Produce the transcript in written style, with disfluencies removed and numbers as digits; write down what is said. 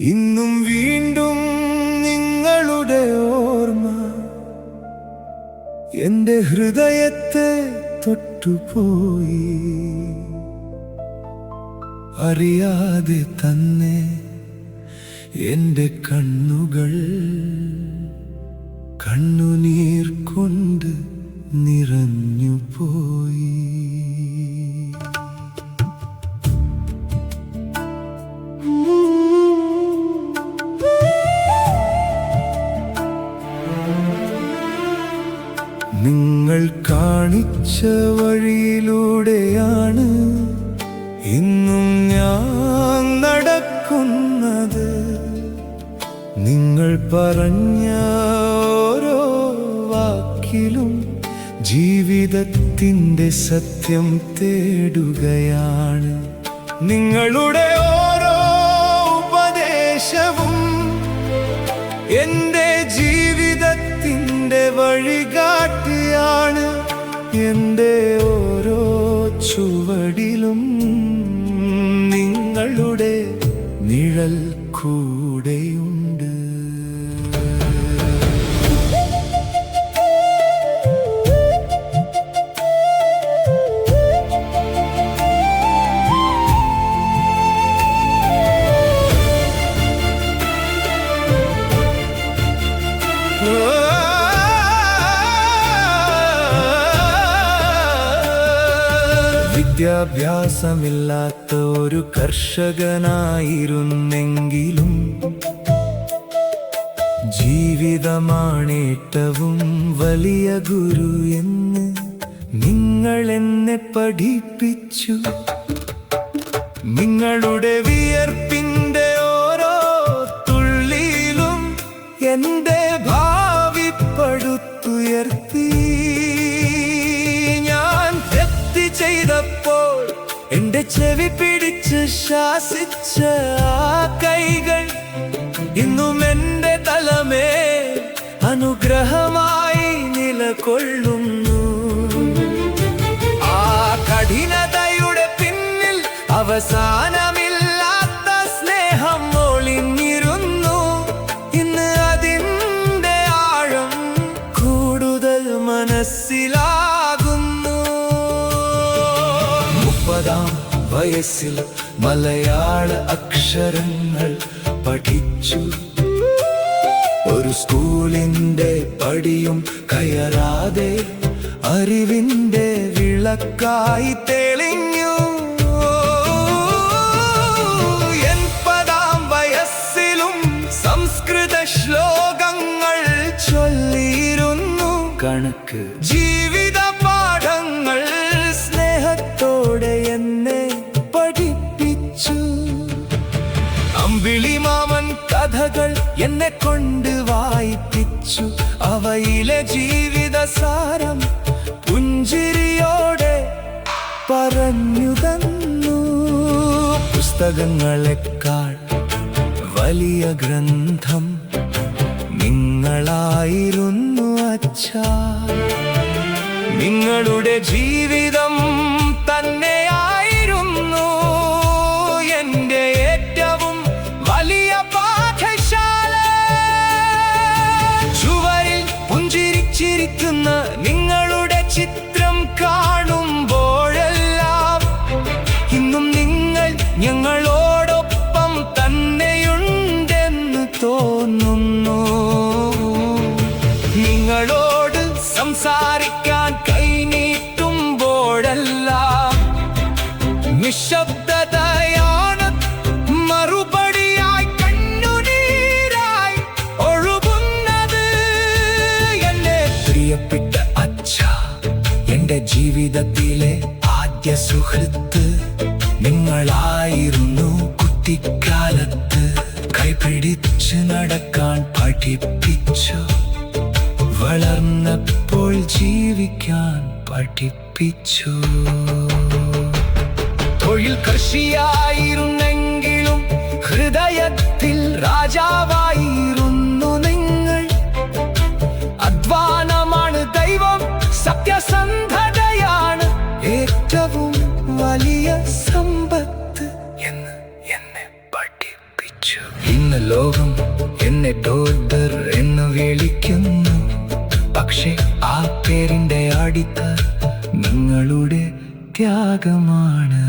ഇന്നും വീണ്ടും നിങ്ങളുടെ ഓർമ്മ എന്റെ ഹൃദയത്തെ തൊട്ടുപോയി. അറിയാതെ തന്നെ എന്റെ കണ്ണുകൾ കണ്ണുനീർ കൊണ്ട് നിറഞ്ഞുപോയി. നിങ്ങൾ കാണിച്ച വഴിയിലൂടെയാണ് ഇന്നും ഞാൻ നടക്കുന്നത്. നിങ്ങൾ പറഞ്ഞ ഓരോ വാക്കിലും ജീവിതത്തിൻ്റെ സത്യം തേടുകയാണ്. നിങ്ങളുടെ ഓരോ ഉപദേശവും എൻ്റെ ജീവിതത്തിൻ്റെ വഴികാട്ടിയാണ്. എൻ്റെ ഓരോ ചുവടിലും നിങ്ങളുടെ നിഴൽ കൂടെയുണ്ട്. വിദ്യാഭ്യാസമില്ലാത്ത ഒരു കർഷകനായിരുന്നെങ്കിലും ജീവിതമാണേറ്റവും വലിയ ഗുരു എന്ന് നിങ്ങൾ എന്നെ പഠിപ്പിച്ചു. നിങ്ങളുടെ വിയർപ്പിൻ്റെ ഓരോ തുള്ളിയിലും എൻ്റെ ഭാവി പടുത്തുയർത്തി. ഞാൻ തെറ്റ് ചെയ്തപ്പോൾ എൻ്റെ ചെവി പിടിച്ച് ശാസിച്ച ആ കൈകൾ ഇന്നും എൻ്റെ തലമേ അനുഗ്രഹമായി നിലകൊള്ളുന്നു. ആ കഠിനതയുടെ പിന്നിൽ അവസാനമില്ലാത്ത സ്നേഹം ഒളിഞ്ഞിരുന്നു. ഇന്ന് അതിൻ്റെ ആഴം കൂടുതൽ മനസ്സിലാകുന്നു. 30-ാം വയസ്സിൽ മലയാള അക്ഷരങ്ങൾ പഠിച്ചു. ഒരു സ്കൂളിൻ്റെ പടിയും കയറാതെ അറിവിൻ്റെ വിളക്കായി തെളിഞ്ഞു. 80-ാം വയസ്സിലും സംസ്കൃത ശ്ലോകങ്ങൾ ചൊല്ലിയിരുന്നു. കണക്ക് ജീവിത പാഠങ്ങൾ സ്നേഹത്തോടെ എന്നെ പഠിപ്പിച്ചു. അമ്പിളിമാമൻ കഥകൾ എന്നെ കൊണ്ട് വായിപ്പിച്ചു. അവയിലെ ജീവിത സാരം പുഞ്ചിരിയോടെ പറഞ്ഞു തന്നു. പുസ്തകങ്ങളെക്കാൾ വലിയ ഗ്രന്ഥം നിങ്ങളായിരുന്നു അച്ഛാ. നിങ്ങളുടെ ജീവിതം തന്നെയായിരുന്നു എൻ്റെ ഏറ്റവും വലിയ പാഠശാല. ചുവരിൽ പുഞ്ചിരിച്ചിരിക്കുന്ന നിങ്ങളുടെ ചിത്രം കാണുമ്പോഴെല്ലാം ഇന്നും നിങ്ങൾ ഞങ്ങളോടൊപ്പം തന്നെയുണ്ടെന്ന് തോന്നുന്നു. നിങ്ങളോട് സംസാരിക്കാൻ കൈനീട്ടുമ്പോഴെല്ലാം നിശബ്ദതയാണ് മറുപടിയായി കണ്ണുനീരായി ഒഴുകുന്നത്. എന്റെ പ്രിയപ്പെട്ട അച്ഛാ, എന്റെ ജീവിതത്തിലെ ആദ്യ സുഹൃത്ത് നിങ്ങളായിരുന്നു. കുട്ടിക്കാലത്ത് കൈപിടിച്ച് നടക്കാൻ പഠിപ്പിച്ചു. വളർന്നപ്പോൾ ജീവിക്കാൻ പഠിപ്പിച്ചു. തൊഴിൽ കൃഷിയായിരുന്നെങ്കിലും ഹൃദയത്തിൽ രാജാവായിരുന്നു നിങ്ങൾ. അധ്വാനമാണ് ദൈവം, സത്യസന്ധതയാണ് ഏറ്റവും വലിയ സമ്പത്ത് എന്ന് എന്നെ പഠിപ്പിച്ചു. ഇന്ന് ലോകം എന്നെ ഡോൾഡർ എന്ന് വിളിക്കുന്നു. പക്ഷേ ആ പേരിന്റെ അടിത്തറ നിങ്ങളുടെ ത്യാഗമാണ്.